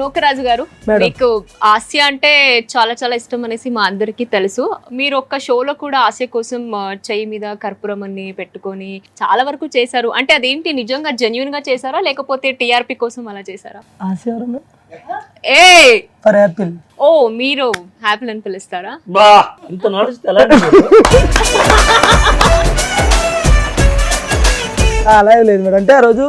నూకరాజు గారు, మీకు ఆసియా అంటే చాలా చాలా ఇష్టం అనేసి మా అందరికీ తెలుసు. మీరు ఒక్క షోలో కూడా ఆసియా కోసం చెయ్యి మీద కర్పూరం అని పెట్టుకొని చాలా వరకు చేశారు. అంటే అదేంటి, నిజంగా జెన్యూన్ గా చేశారా లేకపోతే టీఆర్పీ కోసం అలా చేశారా? ఓ, మీరు హ్యాపీ అని పిలుస్తారా? అలా లేదు మేడం. అంటే ఆ రోజు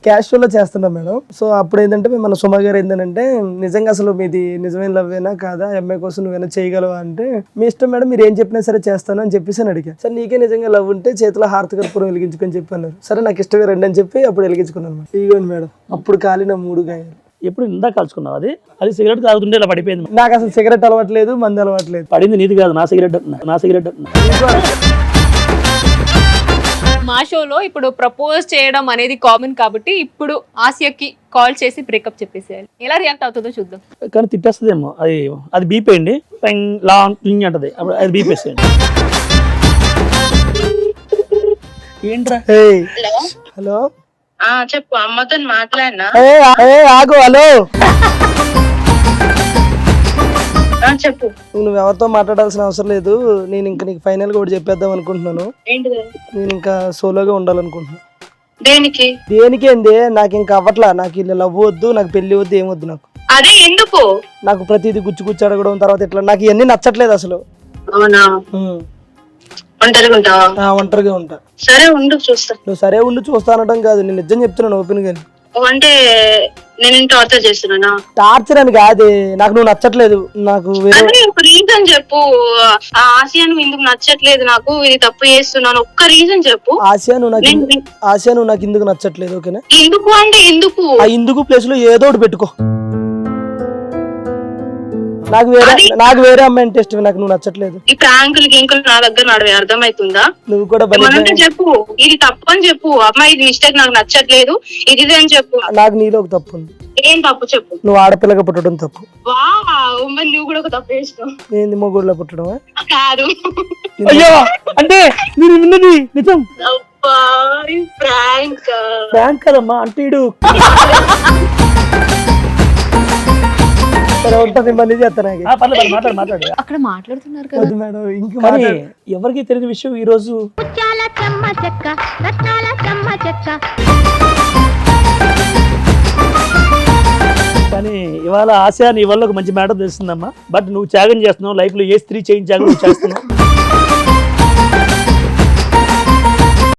క్యాషువల్ లో చేస్తున్నాం మేడం. సో అప్పుడు ఏంటంటే మన సుమ గారు ఏంటంటే, నిజంగా అసలు మీది నిజమైన లవ్వేనా కాదా, అమ్మాయి కోసం నువ్వేనా చేయగలవా అంటే, మీ ఇష్టం మేడం, మీరు ఏం చెప్పినా సరే చేస్తాను అని చెప్పేసి అడిగా. సరే నీకే నిజంగా లవ్ ఉంటే చేతిలో హారతి కర్పూరం వెలిగించుకొని చెప్పి అన్నారు. సరే నాకు ఇష్టమే రండి అని చెప్పి అప్పుడు వెలిగించుకున్నాను మేడం. ఇదిగోండి మేడం, అప్పుడు కాలిన 3 గాయాలు. ఎప్పుడు ఇందా కలుసుకున్నావు? అది సిగరెట్ తాగుతుంటే ఇలా పడిపోయింది. నాకు అసలు సిగరెట్ అలవాట్లేదు, మందు అలవాట్లేదు. పడింది నీది కాదు, నా సిగరెట్. మా షోలో ఇప్పుడు ప్రపోజ్ చేయడం అనేది కామన్ కాబట్టి ఇప్పుడు ఆసియాకి కాల్ చేసి బ్రేకప్ చెప్పేసేయాలి. ఎలా రియాక్ట్ అవుతుందో చూద్దాం. కానీ తిట్టేస్తుందేమో. అది బీపేయండి, లాంగ్ అంటది, అప్పుడు అది బీపేసేయండి. ఏంట్రా? హలో చెప్పు, అమ్మతో మాట్లాడినా? ఆగు. హలో చెప్పు. నువ్వు ఎవరితో మాట్లాడాల్సిన అవసరం లేదు. నేను ఇంకా నీకు ఫైనల్ గా ఒకటి చెప్పేద్దాం అనుకుంటున్నాను. నేను ఇంకా సోలోగా ఉండాలనుకుంటున్నాను. దేనికి? దేనికేంది, నాకు ఇంకా అవ్వట్లా. నాకు ఇలా లవ్ వద్దు, నాకు పెళ్లి వద్దు, ఏమొద్దు. నాకు అదే ఎందుకు? నాకు ప్రతిదీ గుచ్చి అడగడం, తర్వాత ఇట్లా నాకు ఇవన్నీ నచ్చట్లేదు అసలు. అవునా? ఒంటరిగా ఉంటావా? ఒంటరిగా ఉంటా. సరే ఉండు, చూస్తా. నువ్వు సరే ఉండి చూస్తా అనడం కాదు, నేను నిజం చెప్తున్నాను ఓపెన్ గాని. అంటే నేను టార్చర్ చేస్తున్నానా? టార్చర్ అని కాదే, నాకు నువ్వు నచ్చట్లేదు. నాకు వేరే ఒక రీజన్ చెప్పు. ఆసియా నువ్వు ఎందుకు నచ్చట్లేదు, నాకు ఇది తప్పు చేస్తున్నాను, ఒక్క రీజన్ చెప్పు. ఆసియా నువ్వు నాకు ఎందుకు నచ్చట్లేదు? ఓకేనా? ఎందుకు అంటే ఎందుకు? ఆ ఎందుకు ప్లేస్ లో ఏదో ఒకటి పెట్టుకో. నాకు వేరే అమ్మాయి అంటే ఇష్టం, నాకు నువ్వు నచ్చట్లేదు. ఈ ప్రాంకులు గింకులు నా దగ్గర నడవే, అర్థమవుతుందా? నువ్వు కూడా చెప్పు, ఇది తప్పు అని చెప్పు. అమ్మాయి ఇది మిస్టేక్, నాకు నచ్చట్లేదు, ఇది అని చెప్పు. నాకు నీలో ఒక తప్పు ఉంది. ఏం తప్పు చెప్పు. నువ్వు ఆడపిల్లగా పుట్టడం తప్పు. నువ్వు కూడా ఒక తప్పు చేసినావు. ఏంది, మొగుడులో పుట్టడమా? కాదు. అయ్యో, అంటే మీరు విన్నది నిజం. ప్రాంక్ కదమ్మా, అంటే ఇడు మాట్లాడు. అక్కడ మాట్లాడుతున్నారు కదా మేడం. కానీ ఎవరికి తెలియని విషయం ఈ రోజు కానీ ఇవాళ ఆశ నీ వల్ల ఒక మంచి మ్యాటర్ తెలుస్తుందమ్మా. బట్ నువ్వు త్యాగం చేస్తున్నావు, లైఫ్ లో ఏ స్త్రీ చేయించాగో చేస్తున్నావు.